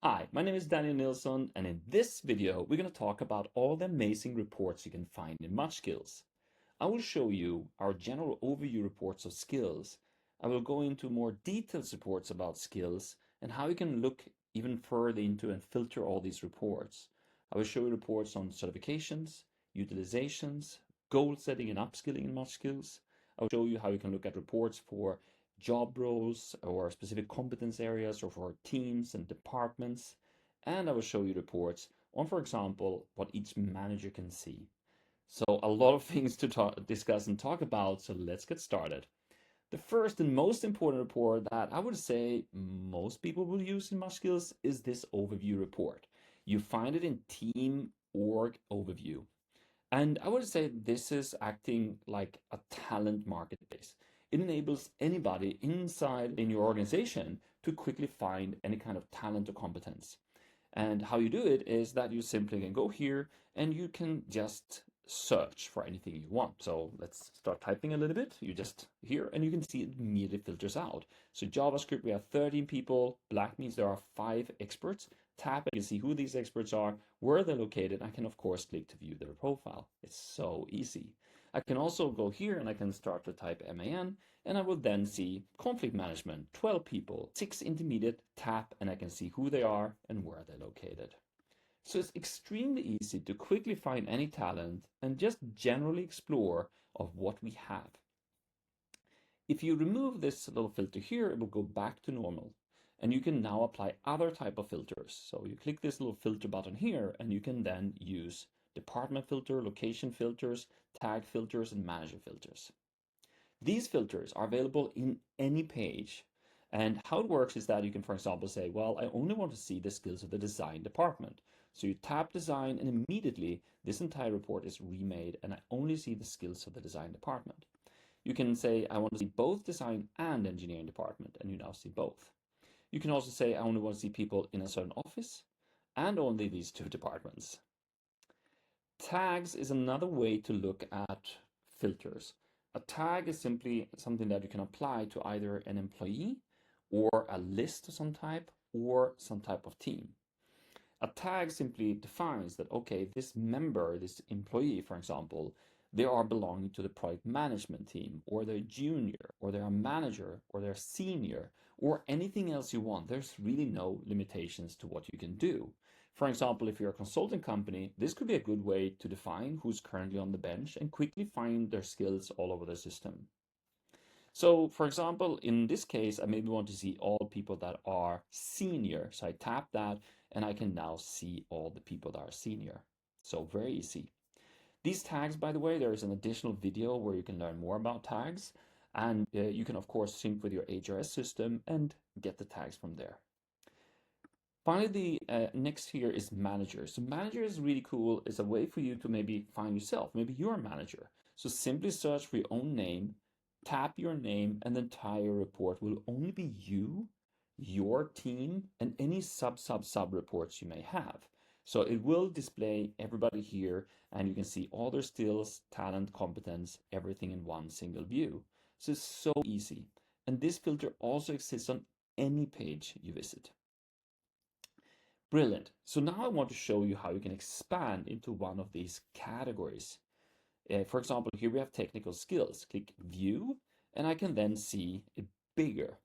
Hi, my name is Nilsson, and in this video, we're going to talk about all the amazing reports you can find in MuchSkills. I will show you our general overview reports of skills. I will go into more detailed reports about skills and how you can look even further into and filter all these reports. I will show you reports on certifications, utilizations, goal setting and upskilling in MuchSkills. I will show you how you can look at reports for job roles or specific competence areas or for teams and departments. And I will show you reports on, for example, what each manager can see. So a lot of things to discuss and talk about, so let's get started. The first and most important report that I would say most people will use in MuchSkills is this overview report. You find it in Team Org Overview. And I would say this is acting like a talent marketplace. It enables anybody inside in your organization to quickly find any kind of talent or competence. And how you do it is that you simply can go here and you can just search for anything you want. So let's start typing a little bit. You just here and you can see it immediately filters out. So JavaScript, we have 13 people. Black means there are 5 experts. Tap and you can see who these experts are, where they're located. I can of course click to view their profile. It's so easy. I can also go here and I can start to type MAN and I will then see conflict management, 12 people, 6 intermediate, tap and I can see who they are and where they're located. So it's extremely easy to quickly find any talent and just generally explore of what we have. If you remove this little filter here, it will go back to normal. And you can now apply other type of filters. So you click this little filter button here and you can then use department filter, location filters, tag filters, and manager filters. These filters are available in any page. And how it works is that you can, for example, say, well, I only want to see the skills of the design department. So you tap design and immediately this entire report is remade and I only see the skills of the design department. You can say, I want to see both design and engineering department, and you now see both. You can also say, I only want to see people in a certain office and only these 2 departments. Tags is another way to look at filters. A tag is simply something that you can apply to either an employee or a list of some type or some type of team. A tag simply defines that, okay, this member, this employee, for example, they are belonging to the product management team, or they're junior, or they're a manager, or they're senior, or anything else you want. There's really no limitations to what you can do. For example, if you're a consulting company, this could be a good way to define who's currently on the bench and quickly find their skills all over the system. So for example, in this case, I maybe want to see all people that are senior. So I tap that and I can now see all the people that are senior. So very easy. These tags, by the way, there is an additional video where you can learn more about tags. And you can, of course, sync with your HRS system and get the tags from there. Finally, the next here is manager. So manager is really cool. It's a way for you to maybe find yourself. Maybe you're a manager. So simply search for your own name, tap your name, and the entire report will only be you, your team, and any sub reports you may have. So it will display everybody here, and you can see all their skills, talent, competence, everything in one single view. So it's so easy. And this filter also exists on any page you visit. Brilliant. So now I want to show you how you can expand into one of these categories. For example, here we have technical skills. Click View, and I can then see it bigger.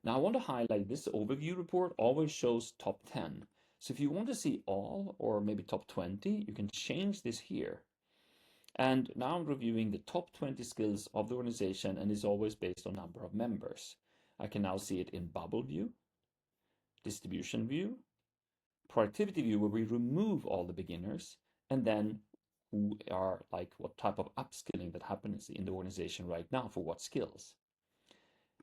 Now I want to highlight this overview report always shows top 10. So if you want to see all or maybe top 20, you can change this here. And now I'm reviewing the top 20 skills of the organization and it's always based on number of members. I can now see it in bubble view, distribution view, productivity view where we remove all the beginners and then who are like what type of upskilling that happens in the organization right now for what skills.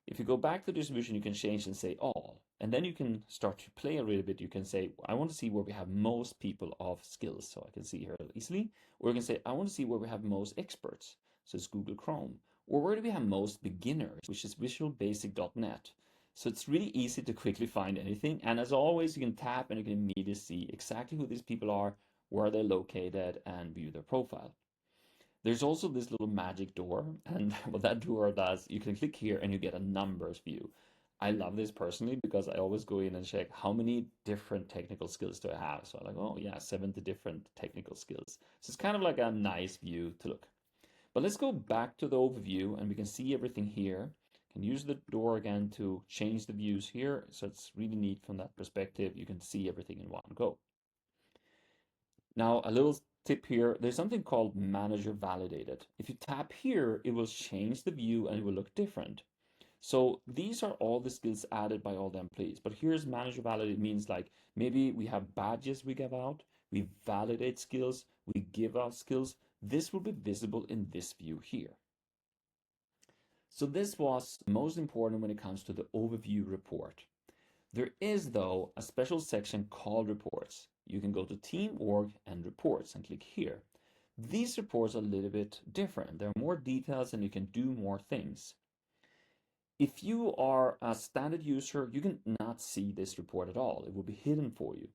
If you go back to distribution, you can change and say all, and then you can start to play a little bit. You can say, I want to see where we have most people of skills. So I can see here easily, or you can say, I want to see where we have most experts. So it's Google Chrome, or where do we have most beginners, which is visualbasic.net. So it's really easy to quickly find anything. And as always, you can tap and you can immediately see exactly who these people are, where they're located, and view their profile. There's also this little magic door, and what that door does, you can click here and you get a numbers view. I love this personally because I always go in and check how many different technical skills do I have. So I'm like, oh yeah, 70 different technical skills. So it's kind of like a nice view to look. But let's go back to the overview and we can see everything here. You can use the door again to change the views here. So it's really neat from that perspective. You can see everything in one go. Now, a little tip here, there's something called manager validated. If you tap here, it will change the view and it will look different. So these are all the skills added by all the employees. But here's manager validated means like maybe we have badges we give out, we validate skills, we give out skills. This will be visible in this view here. So this was most important when it comes to the overview report. There is, though, a special section called reports. You can go to Team, Org, and Reports and click here. These reports are a little bit different. There are more details and you can do more things. If you are a standard user, you can not see this report at all. It will be hidden for you.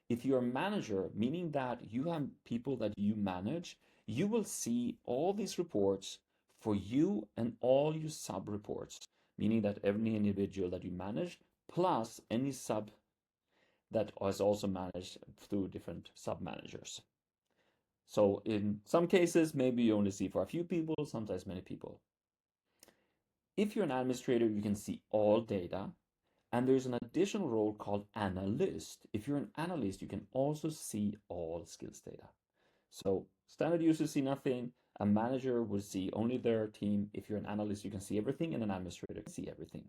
If you're a manager, meaning that you have people that you manage, you will see all these reports for you and all your sub reports, meaning that every individual that you manage plus any sub that is also managed through different sub managers. So in some cases, maybe you only see for a few people, sometimes many people. If you're an administrator, you can see all data. And there's an additional role called analyst. If you're an analyst, you can also see all skills data. So standard users see nothing. A manager will see only their team. If you're an analyst, you can see everything, and an administrator can see everything.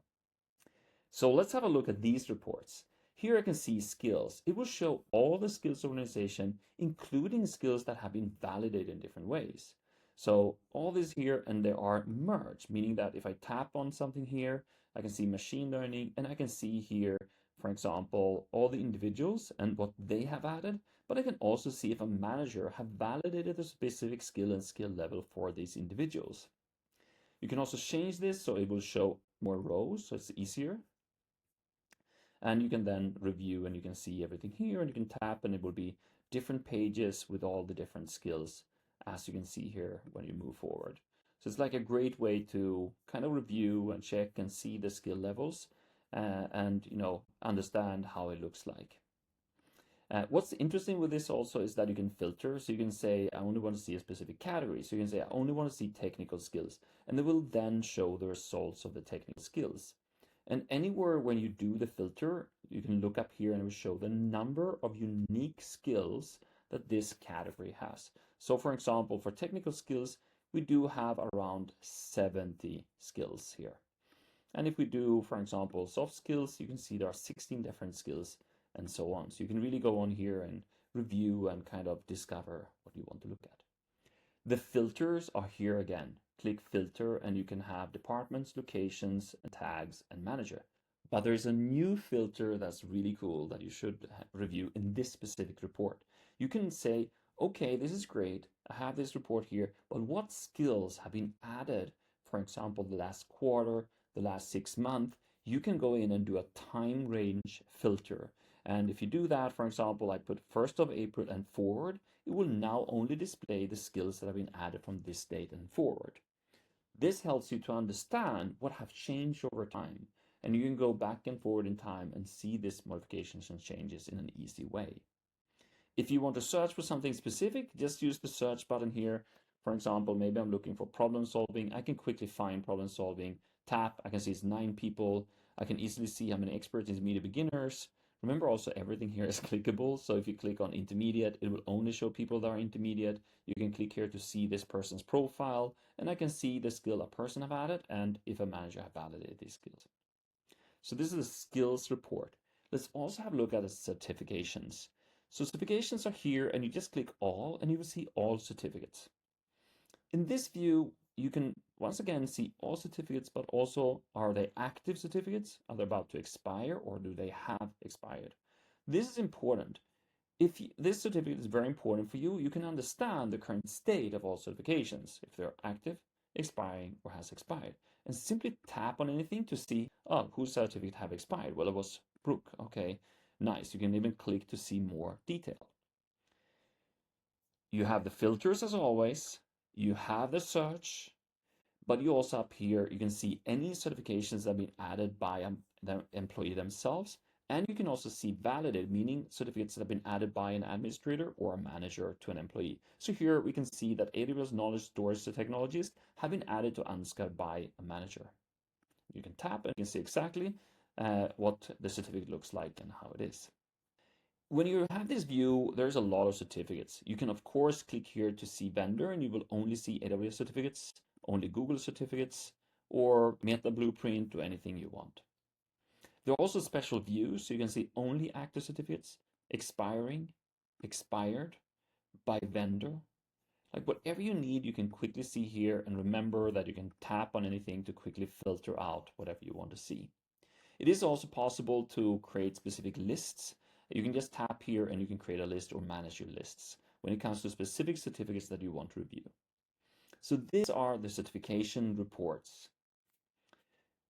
So let's have a look at these reports. Here I can see skills. It will show all the skills organization, including skills that have been validated in different ways. So all this here, and they are merged, meaning that if I tap on something here, I can see machine learning, and I can see here, for example, all the individuals and what they have added, but I can also see if a manager have validated a specific skill and skill level for these individuals. You can also change this so it will show more rows, so it's easier. And you can then review and you can see everything here, and you can tap and it will be different pages with all the different skills, as you can see here when you move forward. So it's like a great way to kind of review and check and see the skill levels and understand how it looks like. What's interesting with this also is that you can filter. So you can say, I only want to see a specific category. So you can say, I only want to see technical skills. And it will then show the results of the technical skills. And anywhere when you do the filter, you can look up here and it will show the number of unique skills that this category has. So for example, for technical skills, we do have around 70 skills here. And if we do, for example, soft skills, you can see there are 16 different skills and so on. So you can really go on here and review and kind of discover what you want to look at. The filters are here again. Click filter and you can have departments, locations, tags, and manager. But there's a new filter that's really cool that you should review in this specific report. You can say, okay, this is great. I have this report here, but what skills have been added? For example, the last quarter, the last 6 months, you can go in and do a time range filter. And if you do that, for example, I put 1st of April and forward, it will now only display the skills that have been added from this date and forward. This helps you to understand what have changed over time. And you can go back and forward in time and see these modifications and changes in an easy way. If you want to search for something specific, just use the search button here. For example, maybe I'm looking for problem solving. I can quickly find problem solving. Tap, I can see it's 9 people. I can easily see how many experts, intermediate, beginners. Remember also everything here is clickable. So if you click on intermediate, it will only show people that are intermediate. You can click here to see this person's profile, and I can see the skill a person have added and if a manager have validated these skills. So this is a skills report. Let's also have a look at the certifications. So certifications are here and you just click all and you will see all certificates. In this view, you can once again see all certificates, but also are they active certificates? Are they about to expire or do they have expired? This is important. If this certificate is very important for you, you can understand the current state of all certifications, if they're active, expiring, or has expired. And simply tap on anything to see, oh, whose certificate have expired? Well, it was Brooke. Okay, nice. You can even click to see more detail. You have the filters as always. You have the search. But you also up here, you can see any certifications that have been added by the employee themselves. And you can also see validated, meaning certificates that have been added by an administrator or a manager to an employee. So here we can see that AWS Knowledge Storage Technologies have been added to Ansgar by a manager. You can tap and you can see exactly what the certificate looks like and how it is. When you have this view, there's a lot of certificates. You can, of course, click here to see vendor, and you will only see AWS certificates, only Google certificates, or Meta Blueprint, or anything you want. There are also special views, so you can see only active certificates, expiring, expired, by vendor. Like whatever you need, you can quickly see here, and remember that you can tap on anything to quickly filter out whatever you want to see. It is also possible to create specific lists. You can just tap here and you can create a list or manage your lists when it comes to specific certificates that you want to review. So these are the certification reports.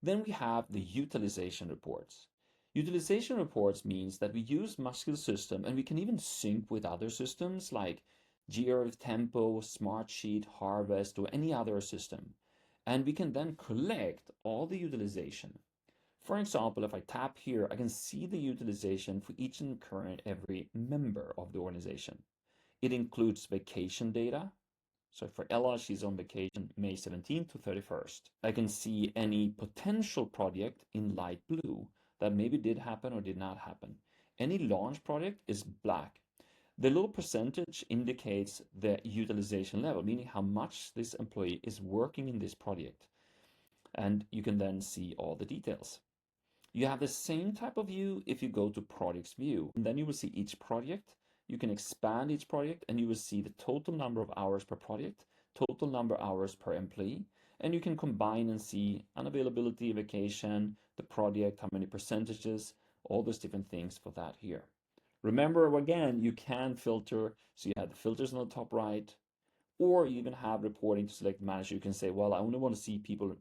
Then we have the utilization reports. Utilization reports means that we use MuchSkills system, and we can even sync with other systems like Jira, Tempo, Smartsheet, Harvest, or any other system. And we can then collect all the utilization. For example, if I tap here, I can see the utilization for each and every member of the organization. It includes vacation data. So for Ella, she's on vacation May 17th to 31st. I can see any potential project in light blue that maybe did happen or did not happen. Any launch project is black. The little percentage indicates the utilization level, meaning how much this employee is working in this project. And you can then see all the details. You have the same type of view if you go to projects view, and then you will see each project. You can expand each project and you will see the total number of hours per project, total number of hours per employee, and you can combine and see unavailability, vacation, the project, how many percentages, all those different things for that here. Remember, again, you can filter, so you have the filters on the top right, or you even have reporting to select manager. You can say, well, I only want to see people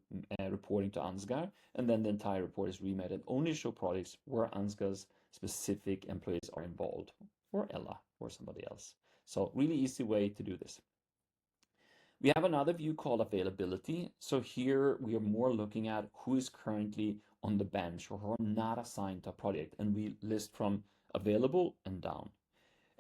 reporting to Ansgar, and then the entire report is remade and only show projects where Ansgar's specific employees are involved, or Ella, or somebody else. So really easy way to do this. We have another view called availability. So here we are more looking at who is currently on the bench or who are not assigned to a project, and we list from available and down.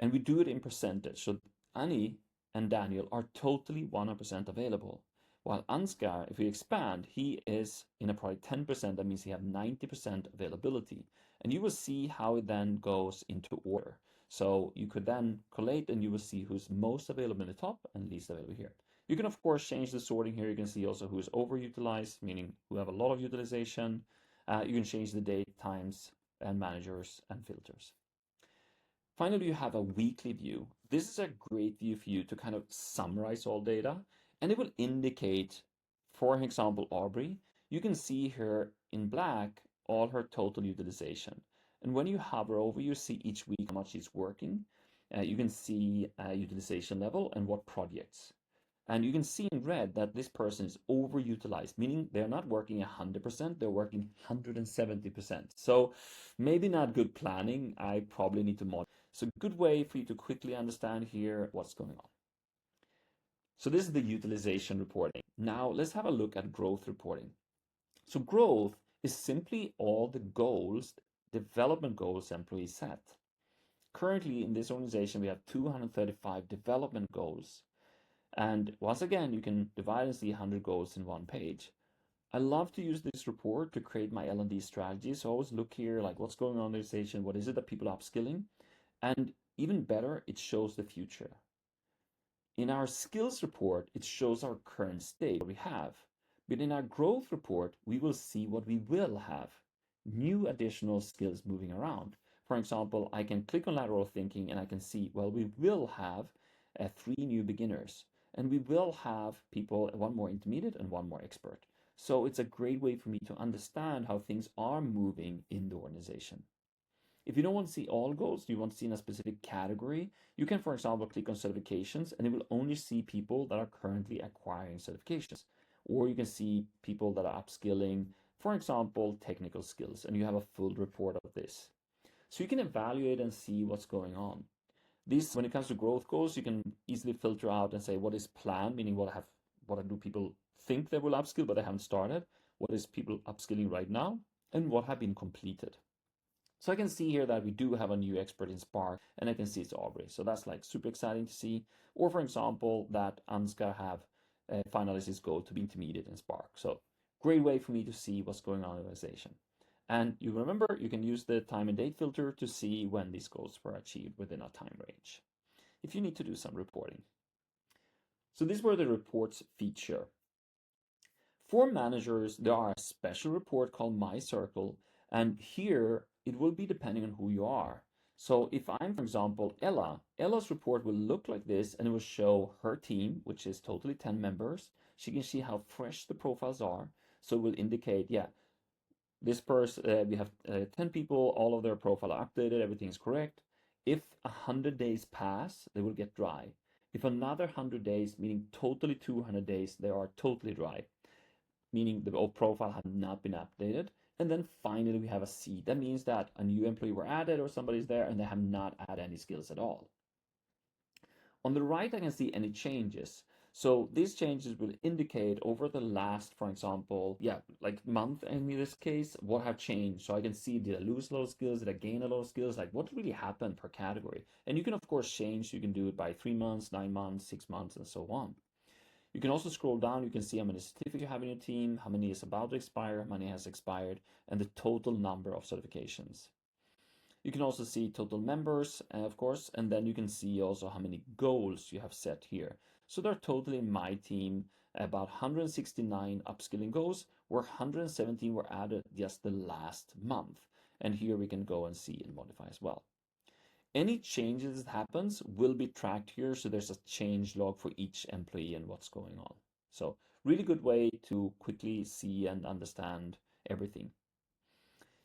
And we do it in percentage. So Annie and Daniel are totally 100% available. While Ansgar, if we expand, he is in a project 10%, that means he has 90% availability. And you will see how it then goes into order. So you could then collate and you will see who's most available in the top and least available here. You can of course change the sorting here. You can see also who is overutilized, meaning who have a lot of utilization. You can change the date, times, and managers and filters. Finally, you have a weekly view. This is a great view for you to kind of summarize all data, and it will indicate, for example, Aubrey, you can see here in black all her total utilization. And when you hover over, you see each week how much she's working. You can see utilization level and what projects. And you can see in red that this person is overutilized, meaning they're not working 100%, they're working 170%. So maybe not good planning. I probably need to modify. So good way for you to quickly understand here what's going on. So this is the utilization reporting. Now let's have a look at growth reporting. So growth is simply all the goals, development goals employees set. Currently in this organization, we have 235 development goals. And once again, you can divide and see 100 goals in one page. I love to use this report to create my L&D strategy. So I always look here, like what's going on in the organization, what is it that people are upskilling? And even better, it shows the future. In our skills report, it shows our current state, what we have. But in our growth report, we will see what we will have, new additional skills moving around. For example, I can click on lateral thinking and I can see, well, we will have 3 new beginners. And we will have people, 1 more intermediate and 1 more expert. So it's a great way for me to understand how things are moving in the organization. If you don't want to see all goals, you want to see in a specific category, you can, for example, click on certifications and it will only see people that are currently acquiring certifications. Or you can see people that are upskilling, for example, technical skills, and you have a full report of this. So you can evaluate and see what's going on. This, when it comes to growth goals, you can easily filter out and say what is planned, meaning what do people think they will upskill, but they haven't started, what is people upskilling right now, and what have been completed. So I can see here that we do have a new expert in Spark, and I can see it's Aubrey. So that's like super exciting to see. Or for example, that Anska have finalized his goal to be intermediate in Spark. So great way for me to see what's going on in the organization. And you remember, you can use the time and date filter to see when these goals were achieved within a time range, if you need to do some reporting. So these were the reports feature. For managers, there are a special report called My Circle, and here it will be depending on who you are. So if I'm, for example, Ella's report will look like this, and it will show her team, which is totally 10 members. She can see how fresh the profiles are. So it will indicate, yeah, this person, we have 10 people, all of their profile are updated, everything's correct. If 100 days pass, they will get dry. If another 100 days, meaning totally 200 days, they are totally dry, meaning the old profile had not been updated. And then finally we have a C. That means that a new employee were added or somebody's there and they have not added any skills at all. On the right, I can see any changes. So these changes will indicate over the last, for example, like month in this case, what have changed. So I can see, did I lose a lot of skills? Did I gain a lot of skills? Like what really happened per category? And you can of course change. You can do it by 3 months, 9 months, 6 months, and so on. You can also scroll down, you can see how many certificates you have in your team, how many is about to expire, how many has expired, and the total number of certifications. You can also see total members, of course, and then you can see also how many goals you have set here. So there are totally in my team about 169 upskilling goals, where 117 were added just the last month. And here we can go and see and modify as well. Any changes that happens will be tracked here, so there's a change log for each employee and what's going on. So really good way to quickly see and understand everything.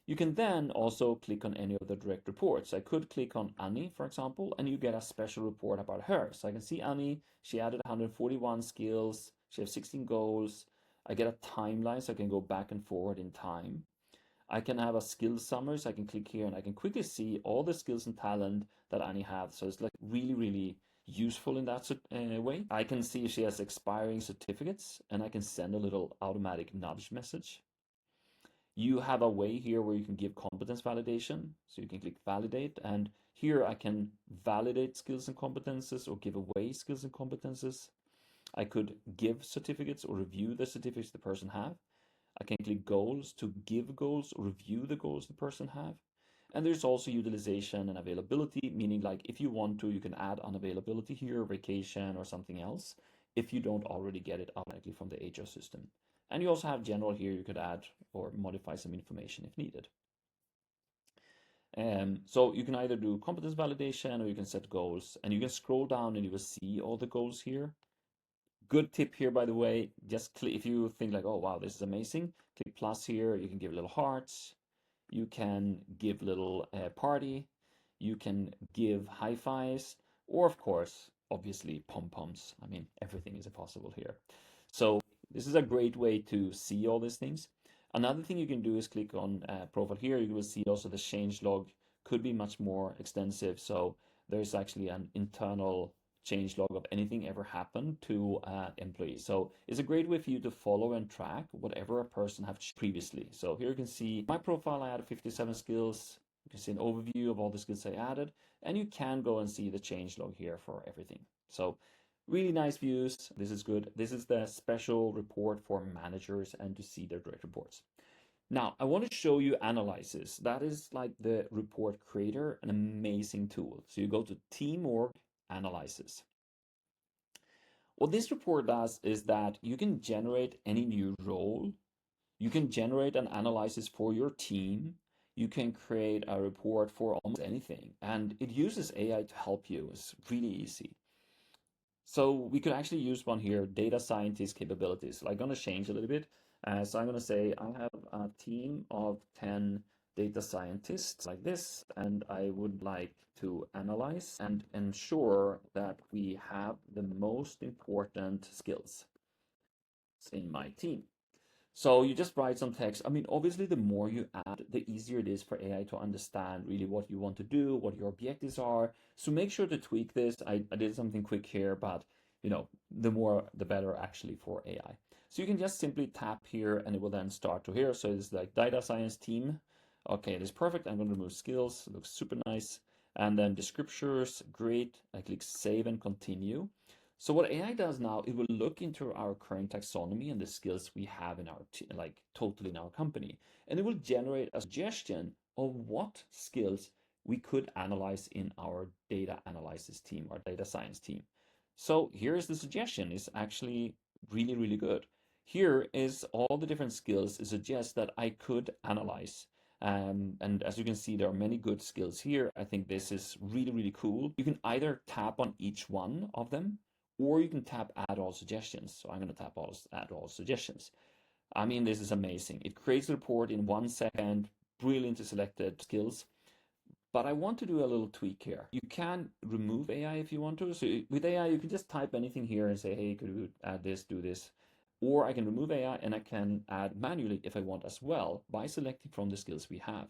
You can then also click on any of the direct reports. I could click on Annie, for example, and you get a special report about her. So I can see Annie, she added 141 skills, she has 16 goals. I get a timeline, so I can go back and forward in time. I can have a skills summary, so I can click here and I can quickly see all the skills and talent that Annie has. So it's like really useful in that way. I can see if she has expiring certificates, and I can send a little automatic nudge message. You have a way here where you can give competence validation. So you can click validate, and here I can validate skills and competences or give away skills and competences. I could give certificates or review the certificates the person have. I can click goals to give goals or review the goals the person have. And there's also utilization and availability, meaning like if you want to, you can add unavailability here, vacation or something else, if you don't already get it automatically from the HR system. And you also have general here, you could add or modify some information if needed. So you can either do competence validation or you can set goals, and you can scroll down and you will see all the goals here. Good tip here, by the way, just click, if you think like, oh wow, this is amazing, click plus here. You can give little hearts, you can give little party, you can give high fives, or of course, obviously pom-poms. I mean, everything is possible here. So this is a great way to see all these things. Another thing you can do is click on profile here. You will see also the change log could be much more extensive. So there's actually an internal change log of anything ever happened to employees. So it's a great way for you to follow and track whatever a person have previously. So here you can see my profile, I added 57 skills. You can see an overview of all the skills I added, and you can go and see the change log here for everything. So really nice views. This is good. This is the special report for managers and to see their direct reports. Now, I want to show you analysis. That is like the report creator, an amazing tool. So you go to Teamwork Analysis. What this report does is that you can generate any new role. You can generate an analysis for your team. You can create a report for almost anything. And it uses AI to help you. It's really easy. So we could actually use one here, data scientist capabilities. So I'm going to change a little bit. So I'm going to say I have a team of 10 data scientists like this, and I would like to analyze and ensure that we have the most important skills in my team. So you just write some text. I mean, obviously, the more you add, the easier it is for AI to understand really what you want to do, what your objectives are. So make sure to tweak this. I did something quick here, but you know, the more, the better actually for AI. So you can just simply tap here and it will then start to here. So it's like data science team. Okay, it is perfect. I'm going to remove skills. It looks super nice. And then descriptors, great. I click save and continue. So what AI does now, it will look into our current taxonomy and the skills we have in our like totally in our company, and it will generate a suggestion of what skills we could analyze in our data analysis team, our data science team. So here's the suggestion. It's actually really, really good. Here is all the different skills it suggests that I could analyze. And as you can see, there are many good skills here. I think this is really, really cool. You can either tap on each one of them, or you can tap add all suggestions. So I'm going to tap add all suggestions. I mean, this is amazing. It creates a report in 1 second, brilliantly selected skills. But I want to do a little tweak here. You can remove AI if you want to. So with AI, you can just type anything here and say, hey, could you add this, do this? Or I can remove AI and I can add manually if I want as well by selecting from the skills we have.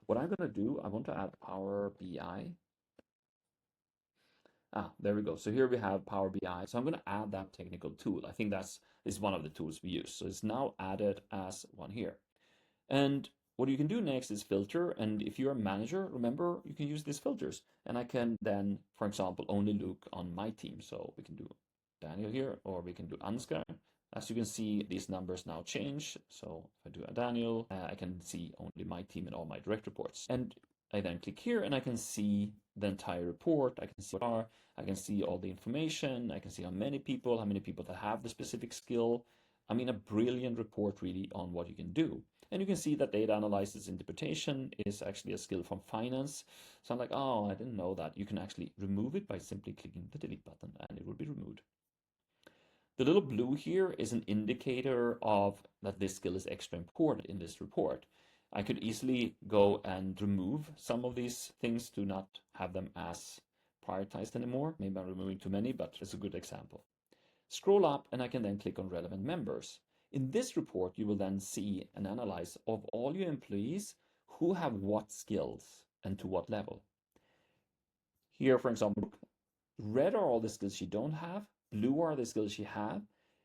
What I'm going to do, I want to add Power BI. There we go. So here we have Power BI. So I'm going to add that technical tool. I think that's is one of the tools we use. So it's now added as one here. And what you can do next is filter. And if you're a manager, remember, you can use these filters. And I can then, for example, only look on my team. So we can do Daniel here, or we can do Ansgar. As you can see, these numbers now change. So if I do a Daniel, I can see only my team and all my direct reports. And I then click here and I can see the entire report. I can see what are, I can see all the information. I can see how many people that have the specific skill. I mean, a brilliant report really on what you can do. And you can see that data analysis interpretation is actually a skill from finance. So I'm like, oh, I didn't know that. You can actually remove it by simply clicking the delete button and it will be removed. The little blue here is an indicator of that this skill is extra important in this report. I could easily go and remove some of these things to not have them as prioritized anymore. Maybe I'm removing too many, but it's a good example. Scroll up and I can then click on relevant members. In this report, you will then see an analyze of all your employees who have what skills and to what level. Here, for example, red are all the skills you don't have. Blue are the skills she have.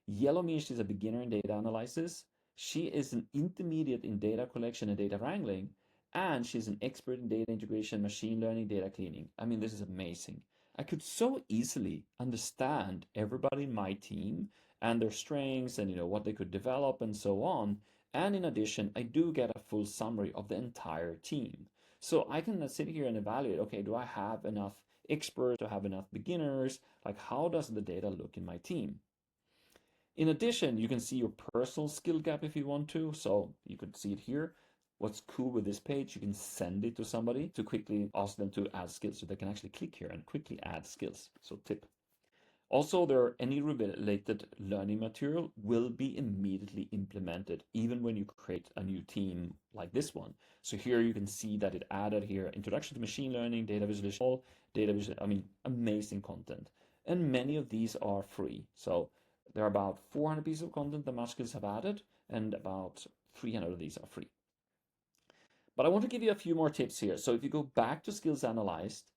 Yellow means she's a beginner in data analysis. She is an intermediate in data collection and data wrangling. And she's an expert in data integration, machine learning, data cleaning. I mean, this is amazing. I could so easily understand everybody in my team and their strengths and what they could develop and so on. And in addition, I do get a full summary of the entire team. So I can sit here and evaluate, okay, do I have enough experts, to have enough beginners? Like, how does the data look in my team? In addition, you can see your personal skill gap if you want to. So you could see it here. What's cool with this page, you can send it to somebody to quickly ask them to add skills. So they can actually click here and quickly add skills. So tip. Also, any related learning material will be immediately implemented, even when you create a new team like this one. So here you can see that it added here, introduction to machine learning, data visualization, I mean, amazing content. And many of these are free. So there are about 400 pieces of content that MuchSkills have added, and about 300 of these are free. But I want to give you a few more tips here. So if you go back to skills analyzed,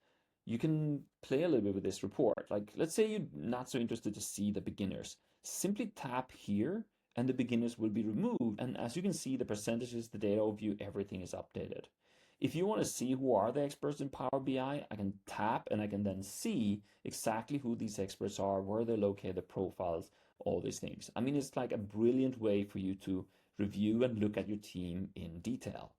you can play a little bit with this report. Like, let's say you're not so interested to see the beginners. Simply tap here and the beginners will be removed. And as you can see, the percentages, the data overview, everything is updated. If you want to see who are the experts in Power BI, I can tap and I can then see exactly who these experts are, where they're located, the profiles, all these things. I mean, it's like a brilliant way for you to review and look at your team in detail.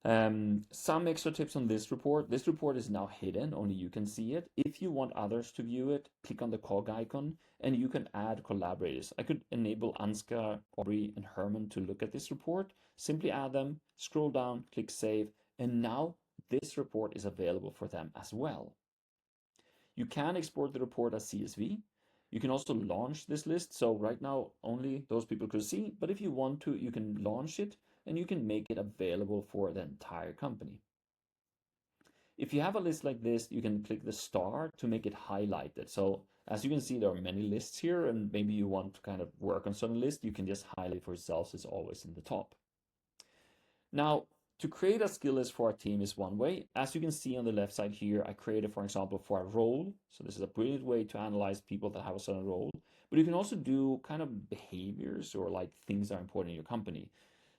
Some extra tips on this report. This report is now hidden, only you can see it. If you want others to view it, click on the cog icon and you can add collaborators. I could enable Ansgar, Aubrey, and Herman to look at this report. Simply add them, scroll down, click save, and now this report is available for them as well. You can export the report as CSV. You can also launch this list. So right now, only those people could see, but if you want to, you can launch it and you can make it available for the entire company. If you have a list like this, you can click the star to make it highlighted. So as you can see, there are many lists here, and maybe you want to kind of work on certain lists, you can just highlight for yourself, so it's always in the top. Now, to create a skill list for a team is one way. As you can see on the left side here, I created, for example, for a role. So this is a brilliant way to analyze people that have a certain role. but you can also do kind of behaviors or like things that are important in your company.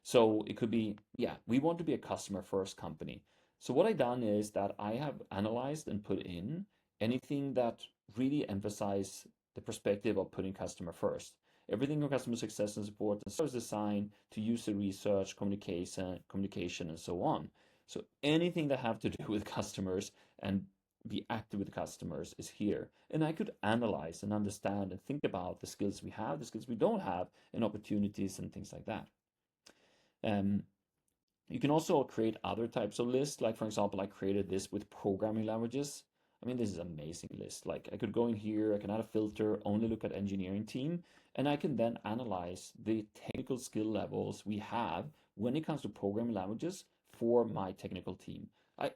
So it could be, yeah, we want to be a customer first company. So what I've done is that I have analyzed and put in anything that really emphasize the perspective of putting customer first. Everything from customer success and support and service design to user research, communication, and so on. So anything that have to do with customers and be active with customers is here. And I could analyze and understand and think about the skills we have, the skills we don't have, and opportunities and things like that. Um, you can also create other types of lists. Like for example, I created this with programming languages. I mean, this is an amazing list. Like I could go in here, I can add a filter, only look at engineering team, and I can then analyze the technical skill levels we have when it comes to programming languages for my technical team.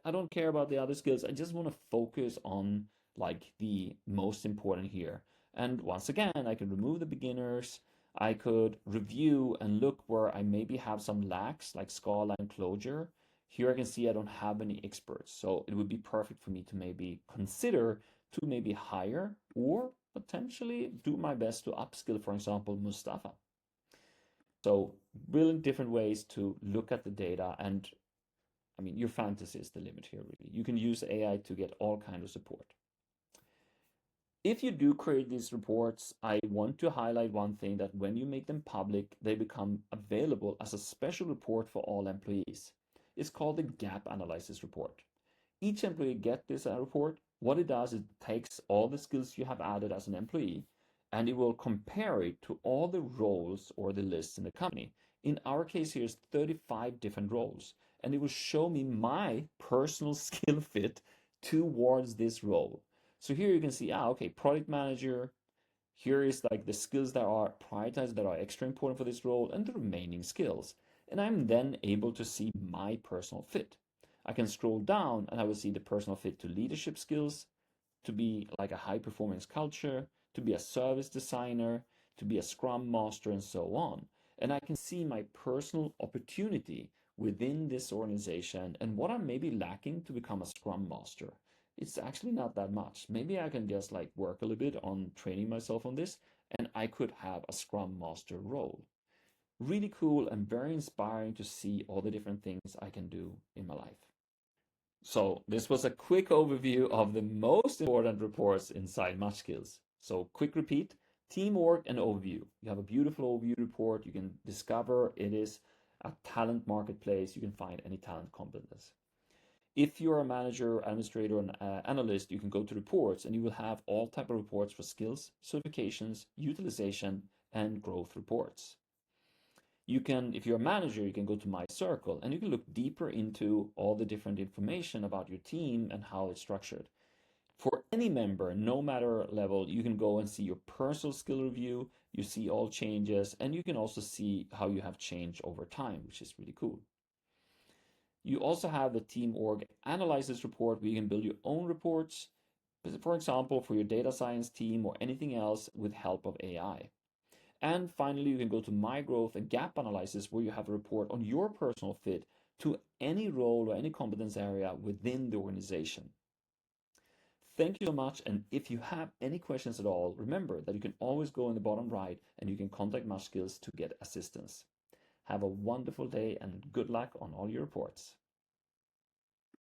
I don't care about the other skills. I just want to focus on like the most important here. And once again, I can remove the beginners. I could review and look where I maybe have some lacks like Scala and Clojure. Here I can see I don't have any experts. So it would be perfect for me to maybe consider to maybe hire or potentially do my best to upskill, for example, Mustafa. So brilliant different ways to look at the data. And I mean, your fantasy is the limit here, really. You can use AI to get all kinds of support. If you do create these reports, I want to highlight one thing, that when you make them public, they become available as a special report for all employees. It's called the gap analysis report. Each employee gets this report. What it does is it takes all the skills you have added as an employee and it will compare it to all the roles or the lists in the company. In our case here is 35 different roles, and it will show me my personal skill fit towards this role. So here you can see, okay, product manager, here is like the skills that are prioritized, that are extra important for this role, and the remaining skills. And I'm then able to see my personal fit. I can scroll down and I will see the personal fit to leadership skills, to be like a high performance culture, to be a service designer, to be a scrum master, and so on. And I can see my personal opportunity within this organization and what I'm maybe lacking to become a scrum master. It's actually not that much. Maybe I can just like work a little bit on training myself on this and I could have a scrum master role. Really cool and very inspiring to see all the different things I can do in my life. So this was a quick overview of the most important reports inside MuchSkills. So quick repeat, teamwork and overview. You have a beautiful overview report. You can discover it is a talent marketplace. You can find any talent competence. If you're a manager, administrator, and analyst, you can go to reports and you will have all type of reports for skills, certifications, utilization, and growth reports. You can, if you're a manager, you can go to My Circle and you can look deeper into all the different information about your team and how it's structured. For any member, no matter level, you can go and see your personal skill review, you see all changes, and you can also see how you have changed over time, which is really cool. You also have the Team Org Analysis report where you can build your own reports, for example, for your data science team or anything else with help of AI. And finally, you can go to My Growth and Gap Analysis where you have a report on your personal fit to any role or any competence area within the organization. Thank you so much. And if you have any questions at all, remember that you can always go in the bottom right and you can contact MuchSkills to get assistance. Have a wonderful day and good luck on all your reports.